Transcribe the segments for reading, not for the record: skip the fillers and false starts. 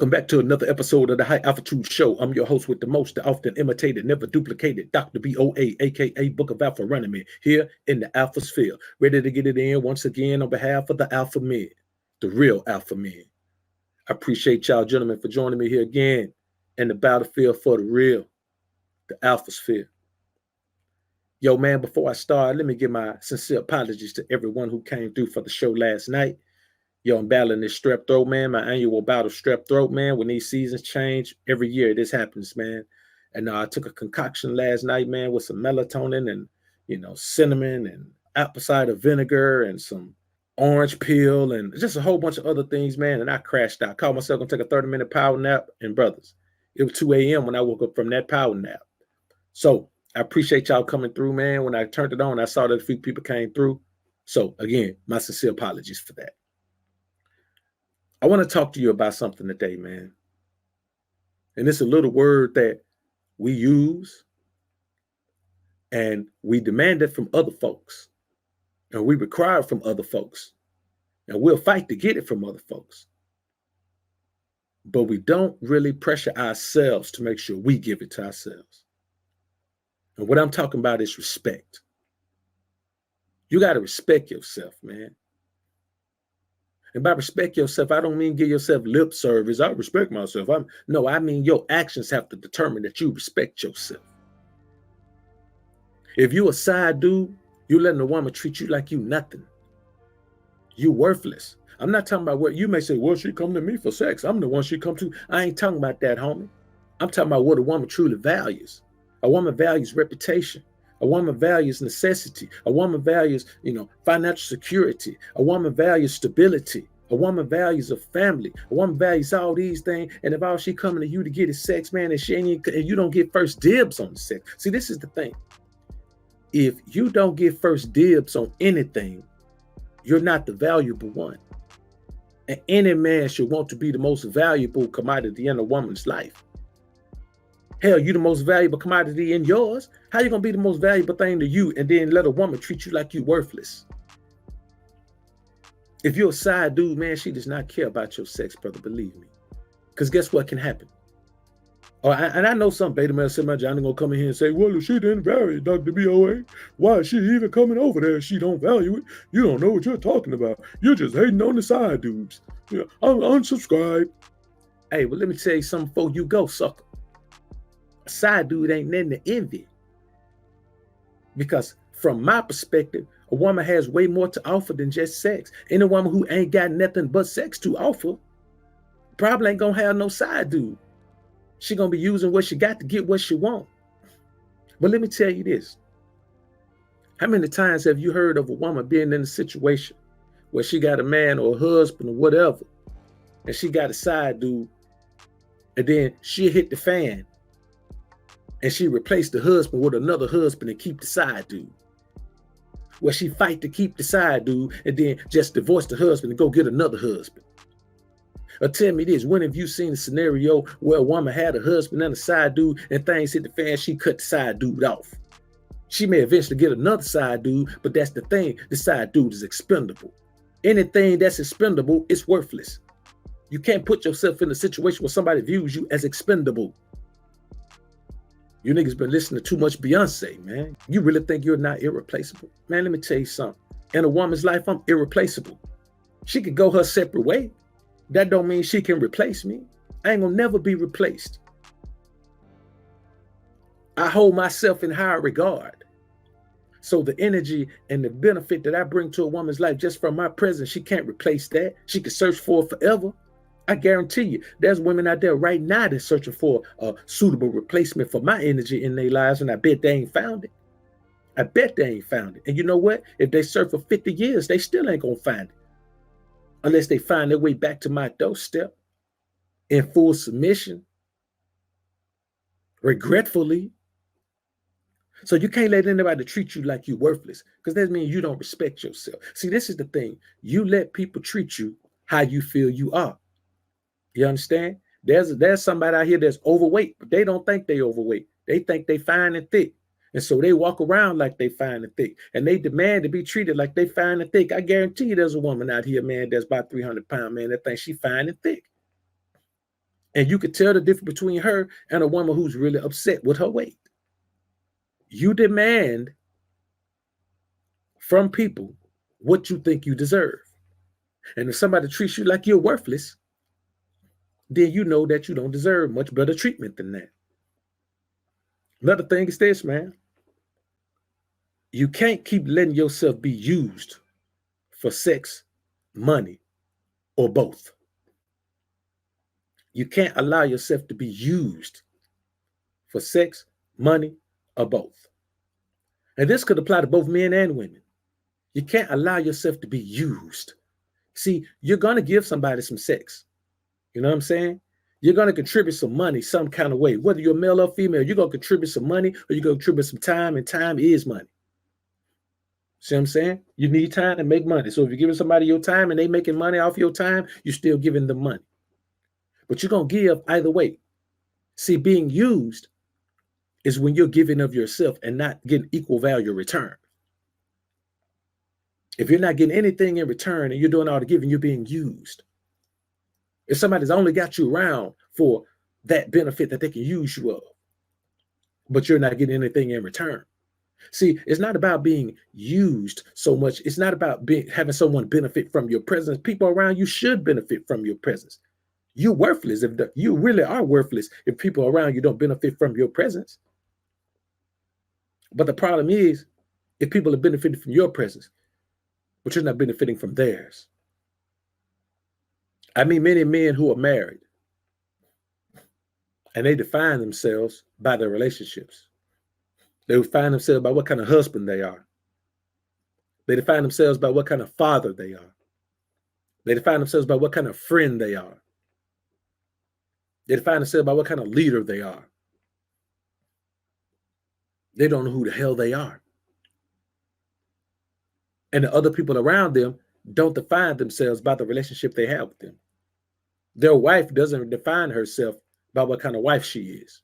Welcome back to another episode of the High Altitude Show. I'm your host with the most, the often imitated, never duplicated, Dr. BoA, aka Book of Alpha Running Me, here in the Alpha Sphere, ready to get it in once again on behalf of the Alpha Men, the real Alpha Men. I appreciate y'all gentlemen for joining me here again in the battlefield for the real, the Alpha Sphere. Yo, man, before I start, let me give my sincere apologies to everyone who came through for the show last night. Yo, I'm battling this strep throat, man. My annual bout of strep throat, man. When these seasons change, every year this happens, man. And I took a concoction last night, man, with some melatonin and, cinnamon and apple cider vinegar and some orange peel and just a whole bunch of other things, man. And I crashed out. Called myself going to take a 30-minute power nap. And brothers, it was 2 a.m. when I woke up from that power nap. So I appreciate y'all coming through, man. When I turned it on, I saw that a few people came through. So again, my sincere apologies for that. I want to talk to you about something today, man. And it's a little word that we use and we demand it from other folks and we require it from other folks and we'll fight to get it from other folks. But we don't really pressure ourselves to make sure we give it to ourselves. And what I'm talking about is respect. You got to respect yourself, man. And by respect yourself, I don't mean give yourself lip service. I respect myself. I mean your actions have to determine that you respect yourself. If you a side dude, you letting a woman treat you like you nothing. You worthless. I'm not talking about what you may say, well, she come to me for sex. I'm the one she come to. I ain't talking about that, homie. I'm talking about what a woman truly values. A woman values reputation. A woman values necessity. A woman values, financial security. A woman values stability. A woman values a family. A woman values all these things. And if all she coming to you to get is sex, man, and you don't get first dibs on the sex. See, this is the thing. If you don't get first dibs on anything, you're not the valuable one. And any man should want to be the most valuable commodity in a woman's life. Hell, you the most valuable commodity in yours. How you gonna be the most valuable thing to you and then let a woman treat you like you worthless? If you're a side dude, man, she does not care about your sex, brother, believe me. Because guess what can happen? And I know some beta male said, my Johnny gonna come in here and say, well, if she didn't value it, Dr. BoA, why is she even coming over there if she don't value it? You don't know what you're talking about. You're just hating on the side dudes. I'm unsubscribed. Hey, well, let me tell you something before you go, sucker. A side dude ain't nothing to envy. Because from my perspective, a woman has way more to offer than just sex. Any woman who ain't got nothing but sex to offer probably ain't gonna have no side dude. She gonna be using what she got to get what she want. But let me tell you this. How many times have you heard of a woman being in a situation where she got a man or a husband or whatever, and she got a side dude, and then she hit the fan, and she replaced the husband with another husband and keep the side dude? Where she fight to keep the side dude and then just divorce the husband and go get another husband. Or tell me this, when have you seen a scenario where a woman had a husband and a side dude and things hit the fan, she cut the side dude off? She may eventually get another side dude, but that's the thing, the side dude is expendable. Anything that's expendable is worthless. You can't put yourself in a situation where somebody views you as expendable. You niggas been listening to too much Beyonce, man. You really think you're not irreplaceable? Man, let me tell you something. In a woman's life, I'm irreplaceable. She could go her separate way. That don't mean she can replace me. I ain't gonna never be replaced. I hold myself in high regard. So the energy and the benefit that I bring to a woman's life just from my presence, she can't replace that. She can search for it forever. I guarantee you, there's women out there right now that's searching for a suitable replacement for my energy in their lives, and I bet they ain't found it. I bet they ain't found it. And you know what? If they search for 50 years, they still ain't gonna find it. Unless they find their way back to my doorstep in full submission, regretfully. So you can't let anybody treat you like you're worthless, because that means you don't respect yourself. See, this is the thing. You let people treat you how you feel you are. You understand? There's somebody out here that's overweight, but they don't think they overweight. They think they fine and thick. And so they walk around like they fine and thick, and they demand to be treated like they fine and thick. I guarantee you there's a woman out here, man, that's about 300 pounds, man, that thinks she fine and thick. And you could tell the difference between her and a woman who's really upset with her weight. You demand from people what you think you deserve. And if somebody treats you like you're worthless, then you know that you don't deserve much better treatment than that. Another thing is this, man. You can't keep letting yourself be used for sex, money, or both. You can't allow yourself to be used for sex, money, or both. And this could apply to both men and women. You can't allow yourself to be used. See, you're going to give somebody some sex. You know what I'm saying? You're going to contribute some money some kind of way. Whether you're male or female, you're going to contribute some money or you're going to contribute some time, and time is money. See what I'm saying? You need time to make money. So if you're giving somebody your time and they making money off your time, you're still giving them money. But you're going to give either way. See, being used is when you're giving of yourself and not getting equal value return. If you're not getting anything in return and you're doing all the giving, you're being used. If somebody's only got you around for that benefit that they can use you of, but you're not getting anything in return. See, it's not about being used so much. It's not about having someone benefit from your presence. People around you should benefit from your presence. You're worthless. You really are worthless if people around you don't benefit from your presence. But the problem is, if people are benefiting from your presence, but you're not benefiting from theirs. I mean, many men who are married and they define themselves by their relationships. They define themselves by what kind of husband they are. They define themselves by what kind of father they are. They define themselves by what kind of friend they are. They define themselves by what kind of leader they are. They don't know who the hell they are. And the other people around them don't define themselves by the relationship they have with them. Their wife doesn't define herself by what kind of wife she is.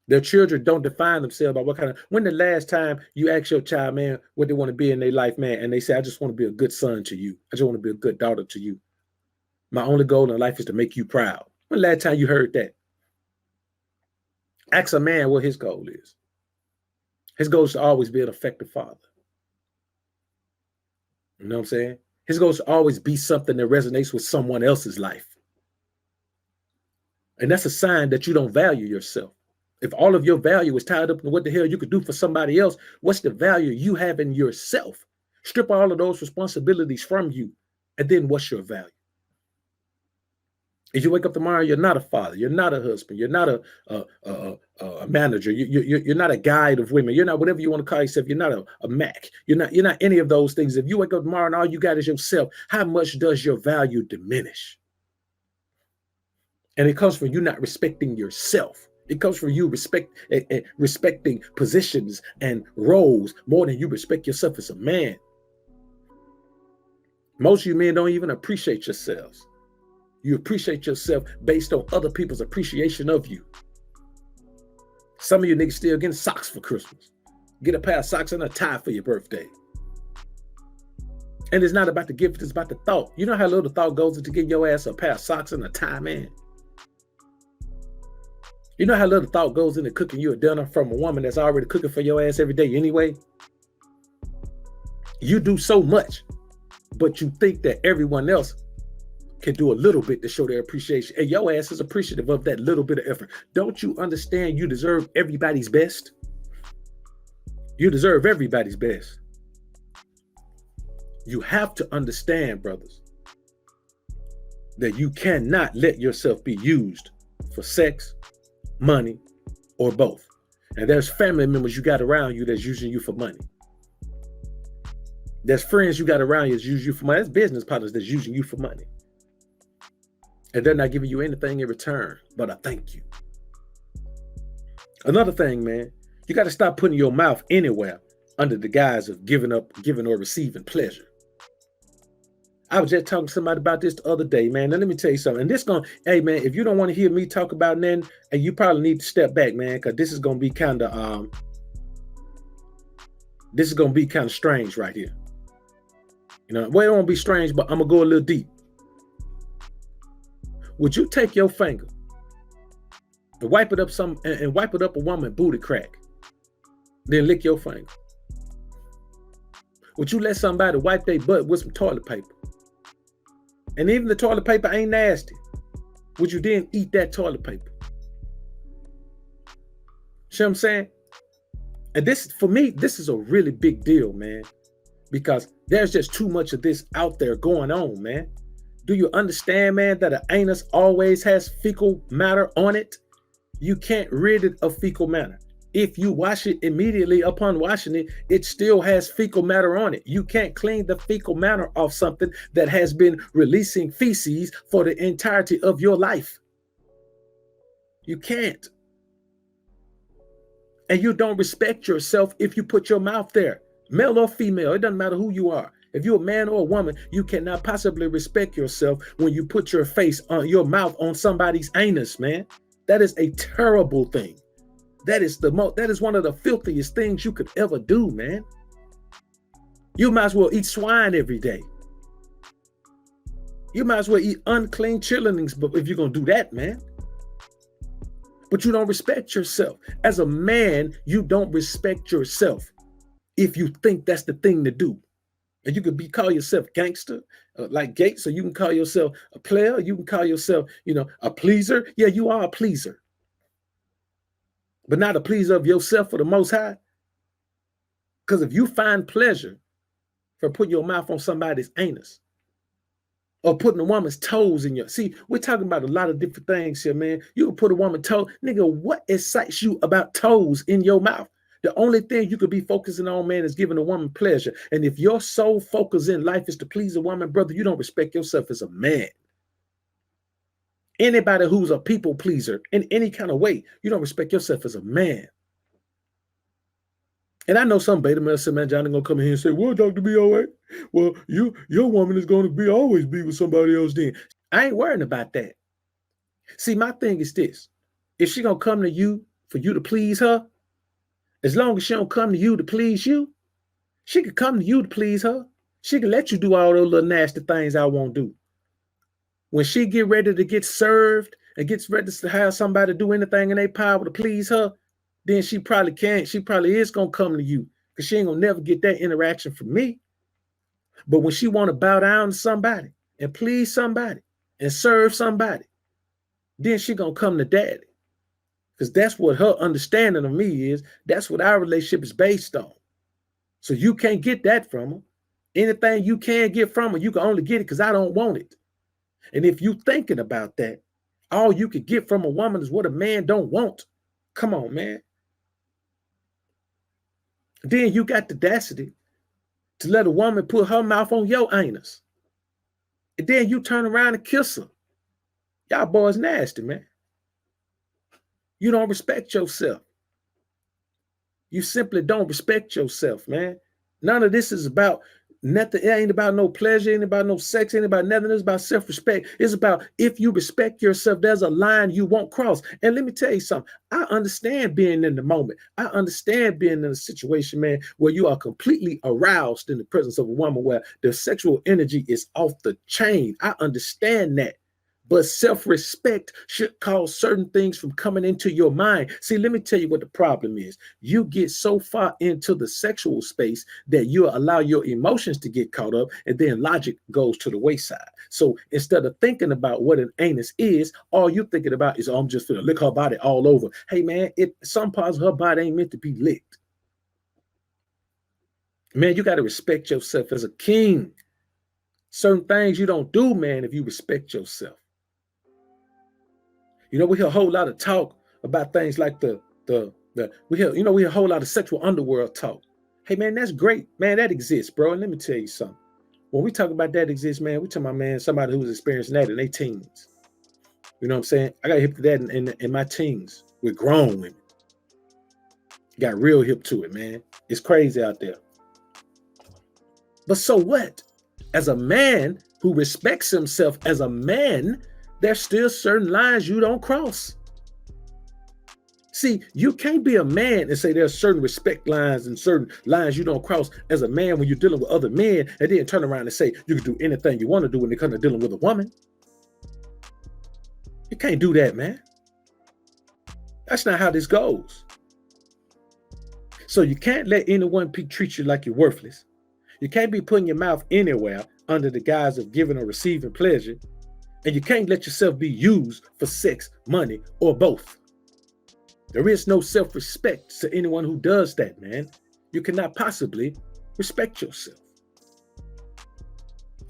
Their children don't define themselves by what kind of, when the last time you ask your child, man, what they want to be in their life, man, and they say, I just want to be a good son to you. I just want to be a good daughter to you. My only goal in life is to make you proud. When the last time you heard that? Ask a man what his goal is. His goal is to always be an effective father. You know what I'm saying? His goal is to always be something that resonates with someone else's life. And that's a sign that you don't value yourself. If all of your value is tied up in what the hell you could do for somebody else, what's the value you have in yourself? Strip all of those responsibilities from you, and then what's your value? If you wake up tomorrow, you're not a father, you're not a husband, you're not a manager, you're not a guide of women, you're not whatever you want to call yourself, you're not a Mac, you're not any of those things. If you wake up tomorrow and all you got is yourself, how much does your value diminish? And it comes from you not respecting yourself. It comes from you respecting positions and roles more than you respect yourself as a man. Most of you men don't even appreciate yourselves. You appreciate yourself based on other people's appreciation of you. Some of you niggas still getting socks for Christmas. Get a pair of socks and a tie for your birthday. And it's not about the gift, it's about the thought. You know how little thought goes into getting your ass a pair of socks and a tie, man? You know how little thought goes into cooking you a dinner from a woman that's already cooking for your ass every day anyway? You do so much, but you think that everyone else can do a little bit to show their appreciation. And your ass is appreciative of that little bit of effort. Don't you understand you deserve everybody's best? You deserve everybody's best. You have to understand, brothers, that you cannot let yourself be used for sex, money, or both. And there's family members you got around you that's using you for money. There's friends you got around you that's using you for money. There's business partners that's using you for money. And they're not giving you anything in return but a thank you. Another thing, man, you got to stop putting your mouth anywhere under the guise of giving or receiving pleasure. I was just talking to somebody about this the other day, man. Now let me tell you something. And hey, man, if you don't want to hear me talk about nothing, and you probably need to step back, man, because this is gonna be kind of strange right here. You know, well, it won't be strange, but I'm gonna go a little deep. Would you take your finger and wipe it up and wipe it up a woman's booty crack, then lick your finger? Would you let somebody wipe their butt with some toilet paper? And even the toilet paper ain't nasty. Would you then eat that toilet paper? See what I'm saying? And this, for me, this is a really big deal, man, because there's just too much of this out there going on, man. Do you understand, man, that an anus always has fecal matter on it? You can't rid it of fecal matter. If you wash it immediately upon washing it, it still has fecal matter on it. You can't clean the fecal matter off something that has been releasing feces for the entirety of your life. You can't. And you don't respect yourself if you put your mouth there, male or female. It doesn't matter who you are. If you're a man or a woman, you cannot possibly respect yourself when you put your face on your mouth on somebody's anus, man. That is a terrible thing. That is one of the filthiest things you could ever do, man. You might as well eat swine every day. You might as well eat unclean chitterlings if you're going to do that, man. But you don't respect yourself. As a man, you don't respect yourself if you think that's the thing to do. And you could call yourself gangster, like Gates, or you can call yourself a player, you can call yourself, a pleaser. Yeah, you are a pleaser. But not a pleaser of yourself for the Most High. Because if you find pleasure from putting your mouth on somebody's anus, or putting a woman's toes in see, we're talking about a lot of different things here, man. You can put a woman's toe. Nigga, what excites you about toes in your mouth? The only thing you could be focusing on, man, is giving a woman pleasure. And if your sole focus in life is to please a woman, brother, you don't respect yourself as a man. Anybody who's a people pleaser in any kind of way, you don't respect yourself as a man. And I know some beta male said, man, Johnny gonna come in here and say, well, Dr. BoA, well, your woman is gonna always be with somebody else then. I ain't worrying about that. See, my thing is this. If she gonna come to you for you to please her, as long as she don't come to you to please you, she can come to you to please her. She can let you do all those little nasty things I won't do. When she get ready to get served and gets ready to have somebody do anything in their power to please her, then she probably can't. She probably is going to come to you because she ain't going to never get that interaction from me. But when she want to bow down to somebody and please somebody and serve somebody, then she going to come to daddy. Because that's what her understanding of me is. That's what our relationship is based on. So you can't get that from her. Anything you can get from her, you can only get it because I don't want it. And if you thinking about that, all you could get from a woman is what a man don't want. Come on, man. Then you got the audacity to let a woman put her mouth on your anus. And then you turn around and kiss her. Y'all boys nasty, man. You don't respect yourself. You simply don't respect yourself, man. None of this is about nothing. It ain't about no pleasure, it ain't about no sex, it ain't about nothing. It's about self-respect. It's about if you respect yourself, there's a line you won't cross. And let me tell you something. I understand being in the moment. I understand being in a situation, man, where you are completely aroused in the presence of a woman where the sexual energy is off the chain. I understand that. But self-respect should cause certain things from coming into your mind. See, let me tell you what the problem is. You get so far into the sexual space that you allow your emotions to get caught up, and then logic goes to the wayside. So instead of thinking about what an anus is, all you're thinking about is, oh, I'm just going to lick her body all over. Hey, man, some parts of her body ain't meant to be licked. Man, you got to respect yourself as a king. Certain things you don't do, man, if you respect yourself. We hear a whole lot of talk about things like we hear a whole lot of sexual underworld talk. Hey, man, that's great. Man, that exists, bro. And let me tell you something. When we talk about that exists, man, we talking about, man, somebody who's experiencing that in their teens. You know what I'm saying? I got hip to that in my teens with grown women. Got real hip to it, man. It's crazy out there. But so what? As a man who respects himself as a man, there's still certain lines you don't cross. See, you can't be a man and say there's certain respect lines and certain lines you don't cross as a man when you're dealing with other men, and then turn around and say you can do anything you want to do when it comes to dealing with a woman. You can't do that, man. That's not how this goes. So you can't let anyone treat you like you're worthless. You can't be putting your mouth anywhere under the guise of giving or receiving pleasure. And you can't let yourself be used for sex, money, or both. There is no self-respect to anyone who does that, man. You cannot possibly respect yourself.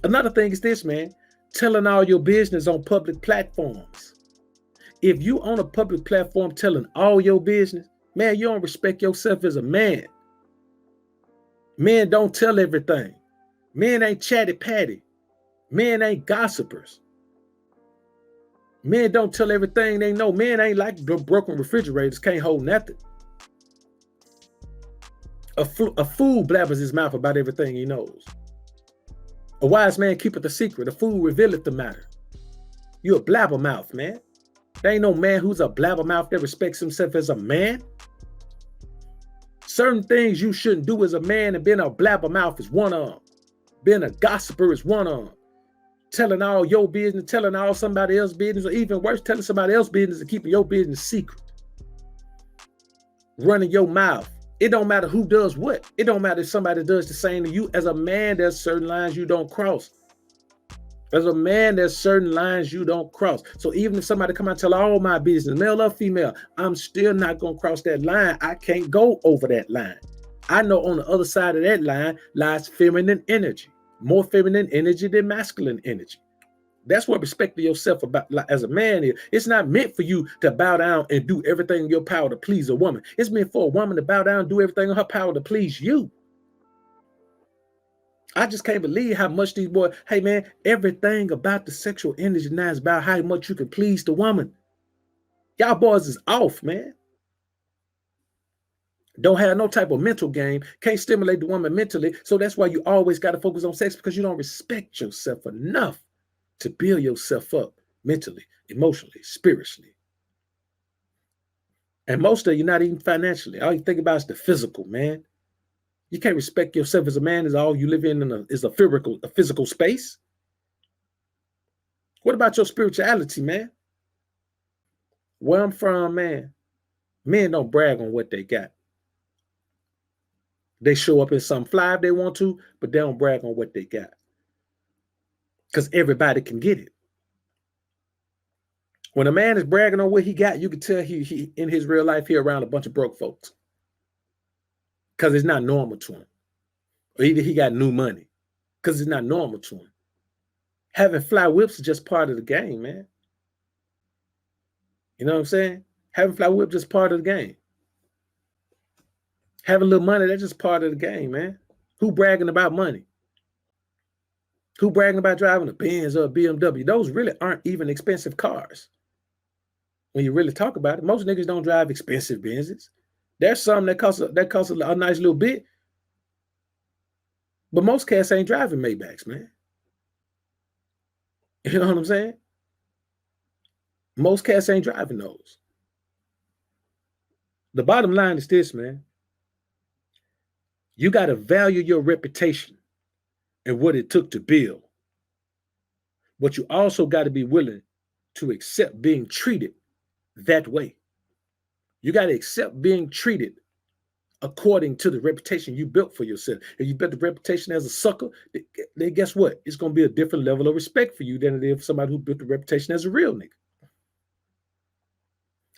Another thing is this, man, telling all your business on public platforms. If you on a public platform telling all your business, man, you don't respect yourself as a man. Men don't tell everything. Men ain't chatty patty. Men ain't gossipers. Men don't tell everything they know. Men ain't like the broken refrigerators, can't hold nothing. A fool blabbers his mouth about everything he knows. A wise man keepeth a secret. A fool revealeth the matter. You a blabbermouth, man. There ain't no man who's a blabbermouth that respects himself as a man. Certain things you shouldn't do as a man, and being a blabbermouth is one of them. Being a gossiper is one of them. Telling all your business, telling all somebody else's business, or even worse, telling somebody else's business and keeping your business secret. Running your mouth. It don't matter who does what. It don't matter if somebody does the same to you. As a man, there's certain lines you don't cross. As a man, there's certain lines you don't cross. So even if somebody come out and tell all my business, male or female, I'm still not going to cross that line. I can't go over that line. I know on the other side of that line lies feminine energy. More feminine energy than masculine energy. That's what respect for yourself about as a man is. It's not meant for you to bow down and do everything in your power to please a woman. It's meant for a woman to bow down and do everything in her power to please you. I just can't believe how much these boys, hey man, everything about the sexual energy now is about how much you can please the woman. Y'all boys is off, man. Don't have no type of mental game, can't stimulate the woman mentally. So that's why you always got to focus on sex, because you don't respect yourself enough to build yourself up mentally, emotionally, spiritually. And most of you not even financially. All you think about is the physical, man. You can't respect yourself as a man. Is all you live in is a physical space. What about your spirituality, man? Where I'm from, man, men don't brag on what they got. They show up in some fly if they want to, but they don't brag on what they got. Because everybody can get it. When a man is bragging on what he got, you can tell he in his real life, he around a bunch of broke folks. Because it's not normal to him. Or either he got new money. Because it's not normal to him. Having fly whips is just part of the game, man. You know what I'm saying? Having fly whips is just part of the game. Having a little money, that's just part of the game, man. Who bragging about money? Who bragging about driving a Benz or a BMW? Those really aren't even expensive cars. When you really talk about it, most niggas don't drive expensive Benzes. There's some that cost a nice little bit. But most cats ain't driving Maybachs, man. You know what I'm saying? Most cats ain't driving those. The bottom line is this, man. You got to value your reputation and what it took to build. But you also got to be willing to accept being treated that way. You got to accept being treated according to the reputation you built for yourself. If you built the reputation as a sucker, then guess what? It's going to be a different level of respect for you than it is for somebody who built the reputation as a real nigga.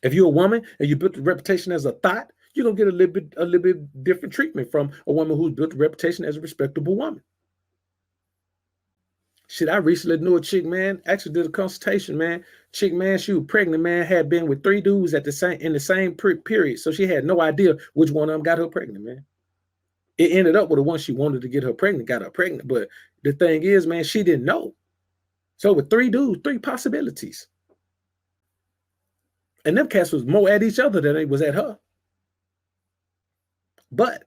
If you're a woman and you built the reputation as a thought, you're going to get a little bit different treatment from a woman who's built a reputation as a respectable woman. Shit, I recently knew a chick, man, actually did a consultation, man. Chick, man, she was pregnant, man, had been with 3 dudes in the same period. So she had no idea which one of them got her pregnant, man. It ended up with the one she wanted to get her pregnant, got her pregnant. But the thing is, man, she didn't know. So with 3 dudes, 3 possibilities. And them cats was more at each other than they was at her. But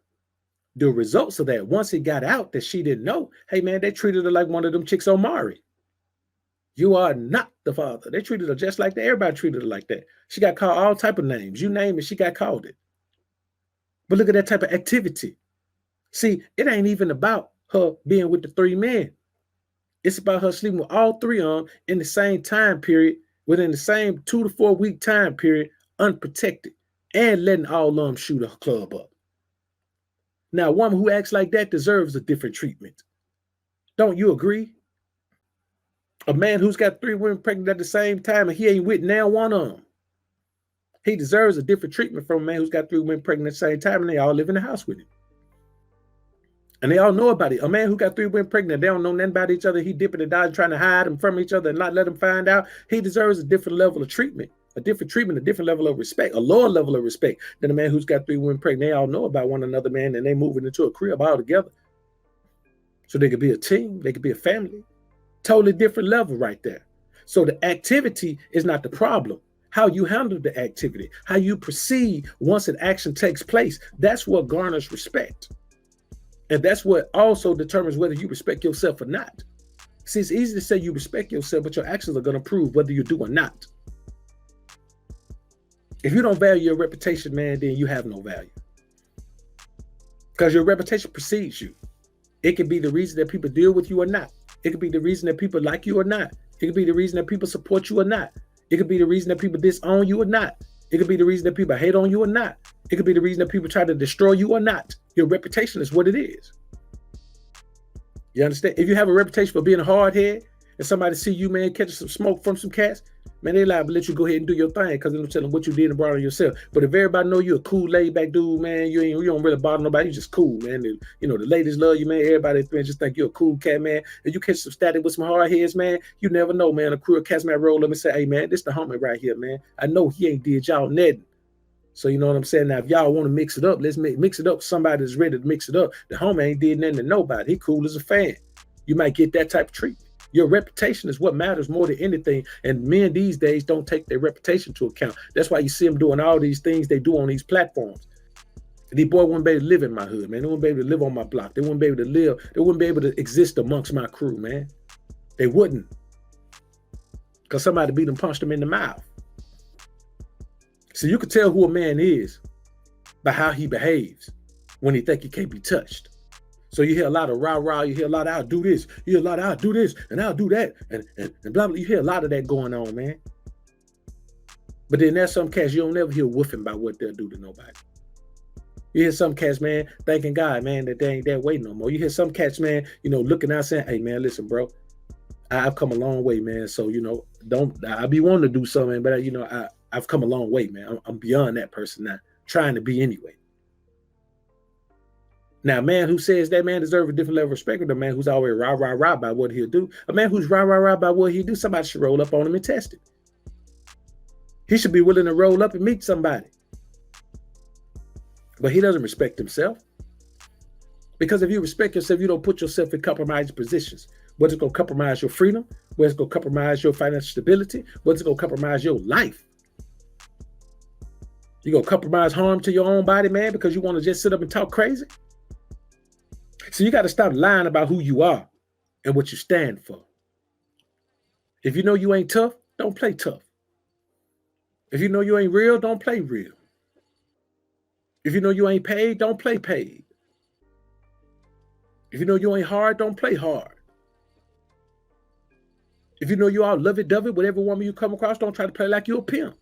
the results of that, once it got out that she didn't know, hey, man, they treated her like one of them chicks on Mari. You are not the father. They treated her just like that. Everybody treated her like that. She got called all type of names. You name it, she got called it. But look at that type of activity. See, it ain't even about her being with the 3 men. It's about her sleeping with all 3 of them in the same time period within the same 2 to 4 week time period, unprotected, and letting all of them shoot a club up. Now, a woman who acts like that deserves a different treatment. Don't you agree? A man who's got 3 women pregnant at the same time and he ain't with now one of them, he deserves a different treatment from a man who's got 3 women pregnant at the same time and they all live in the house with him. And they all know about it. A man who got 3 women pregnant, they don't know nothing about each other. He dipping and dodging, trying to hide them from each other and not let them find out. He deserves a different level of treatment, a different level of respect, a lower level of respect than a man who's got 3 women pregnant. They all know about one another, man, and they moving into a crib all together. So they could be a team, they could be a family. Totally different level right there. So the activity is not the problem. How you handle the activity, how you proceed once an action takes place, that's what garners respect. And that's what also determines whether you respect yourself or not. See, it's easy to say you respect yourself, but your actions are going to prove whether you do or not. If you don't value your reputation, man, then you have no value. Because your reputation precedes you. It could be the reason that people deal with you or not. It could be the reason that people like you or not. It could be the reason that people support you or not. It could be the reason that people disown you or not. It could be the reason that people hate on you or not. It could be the reason that people try to destroy you or not. Your reputation is what it is. You understand? If you have a reputation for being a hard head and somebody see you, man, catching some smoke from some cats, man, they liable to let you go ahead and do your thing because they don't tell them what you did and brought on yourself. But if everybody know you're a cool, laid back dude, man, you don't really bother nobody. You just cool, man. And, the ladies love you, man. Everybody just think you're a cool cat, man. And you catch some static with some hard heads, man. You never know, man. A crew of cats might roll up and say, hey, man, this the homie right here, man. I know he ain't did y'all nothing. So you know what I'm saying? Now, if y'all want to mix it up, let's mix it up. Somebody that's ready to mix it up. The homie ain't did nothing to nobody. He cool as a fan. You might get that type of treatment. Your reputation is what matters more than anything. And men these days don't take their reputation into account. That's why you see them doing all these things they do on these platforms. These boys wouldn't be able to live in my hood, man. They wouldn't be able to live on my block. They wouldn't be able to live. They wouldn't be able to exist amongst my crew, man. They wouldn't. Because somebody beat them, punched them in the mouth. So you can tell who a man is by how he behaves when he think he can't be touched. So you hear a lot of rah-rah, you hear a lot of I'll do this, you hear a lot of I'll do this, and I'll do that, and blah, blah. You hear a lot of that going on, man. But then there's some cats you don't never hear woofing about what they'll do to nobody. You hear some cats, man, thanking God, man, that they ain't that way no more. You hear some cats, man, looking out saying, hey, man, listen, bro, I've come a long way, man. So, I be wanting to do something, but, I've come a long way, man. I'm beyond that person now, trying to be anyway. Now, a man who says that man deserves a different level of respect than a man who's always rah by what he'll do. A man who's rah by what he'll do, somebody should roll up on him and test it. He should be willing to roll up and meet somebody. But he doesn't respect himself. Because if you respect yourself, you don't put yourself in compromising positions. What's it going to compromise your freedom? What's it going to compromise your financial stability? What's it going to compromise your life? You going to compromise harm to your own body, man, because you want to just sit up and talk crazy? So you got to stop lying about who you are and what you stand for. If you know you ain't tough, don't play tough. If you know you ain't real, don't play real. If you know you ain't paid, don't play paid. If you know you ain't hard, don't play hard. If you know you all lovey-dovey with every woman you come across, don't try to play like you're a pimp.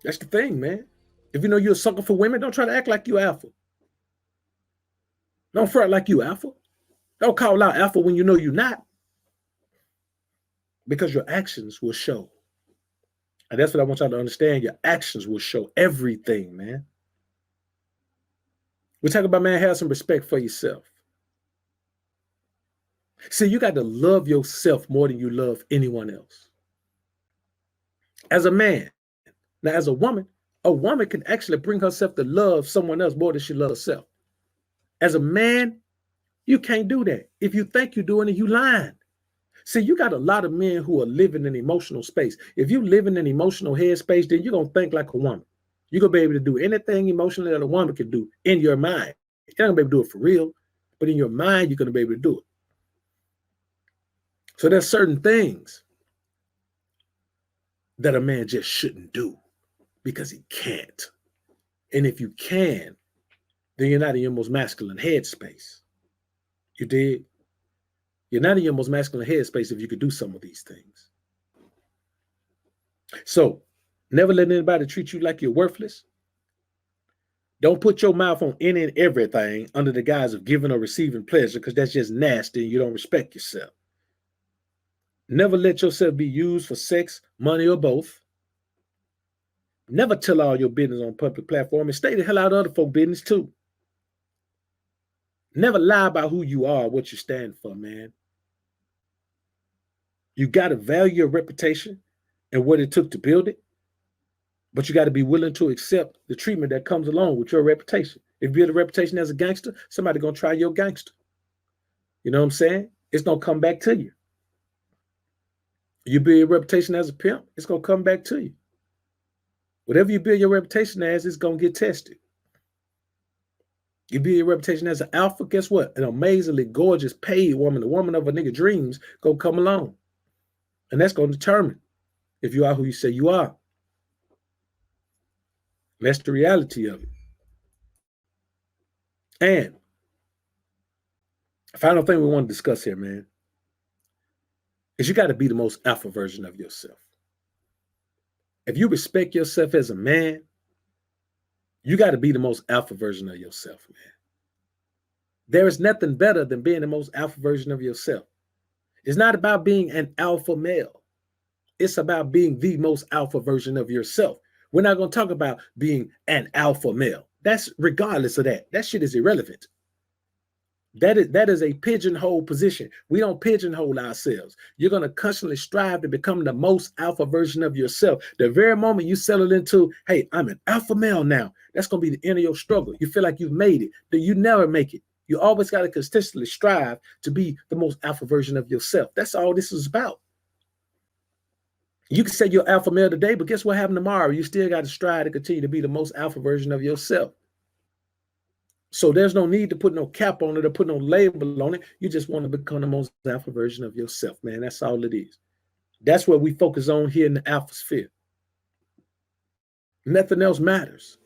That's the thing, man. If you know you're a sucker for women, don't try to act like you alpha. Don't front like you alpha. Don't call out alpha when you know you're not. Because your actions will show. And that's what I want y'all to understand. Your actions will show everything, man. We talk about, man, have some respect for yourself. See, you got to love yourself more than you love anyone else. As a man. Now, as a woman can actually bring herself to love someone else more than she loves herself. As a man, you can't do that. If you think you're doing it, you lying. See, you got a lot of men who are living in emotional space. If you live in an emotional headspace, then you're going to think like a woman. You're going to be able to do anything emotionally that a woman can do in your mind. You're not going to be able to do it for real, but in your mind, you're going to be able to do it. So there's certain things that a man just shouldn't do because he can't. And if you can, then you're not in your most masculine headspace. You dig? You're not in your most masculine headspace if you could do some of these things. So never let anybody treat you like you're worthless. Don't put your mouth on any and everything under the guise of giving or receiving pleasure, because that's just nasty and you don't respect yourself. Never let yourself be used for sex, money, or both. Never tell all your business on public platform, and stay the hell out of other folk business too. Never lie about who you are, what you stand for, man. You got to value your reputation and what it took to build it, but you got to be willing to accept the treatment that comes along with your reputation. If you build a reputation as a gangster, somebody gonna try your gangster. You know what I'm saying? It's gonna come back to you. You build a reputation as a pimp, it's gonna come back to you. Whatever you build your reputation as, it's gonna get tested. You build your reputation as an alpha, guess what? An amazingly gorgeous, paid woman, the woman of a nigga dreams, gonna come along. And that's gonna determine if you are who you say you are. That's the reality of it. And final thing we want to discuss here, man, is you got to be the most alpha version of yourself. If you respect yourself as a man, you got to be the most alpha version of yourself, man. There is nothing better than being the most alpha version of yourself. It's not about being an alpha male. It's about being the most alpha version of yourself. We're not going to talk about being an alpha male. That's regardless of that. That shit is irrelevant. That is a pigeonhole position. We don't pigeonhole ourselves. You're going to constantly strive to become the most alpha version of yourself. The very moment you settle into, hey, I'm an alpha male now, that's going to be the end of your struggle. You feel like you've made it, but you never make it. You always got to consistently strive to be the most alpha version of yourself. That's all this is about. You can say you're alpha male today, but guess what happened tomorrow? You still got to strive to continue to be the most alpha version of yourself. So there's no need to put no cap on it or put no label on it. You just want to become the most alpha version of yourself, man. That's all it is. That's what we focus on here in the alpha sphere. Nothing else matters.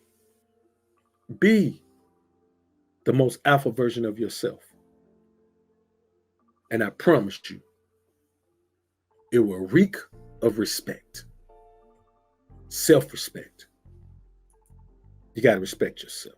Be the most alpha version of yourself. And I promise you, it will reek of respect, self-respect. You got to respect yourself.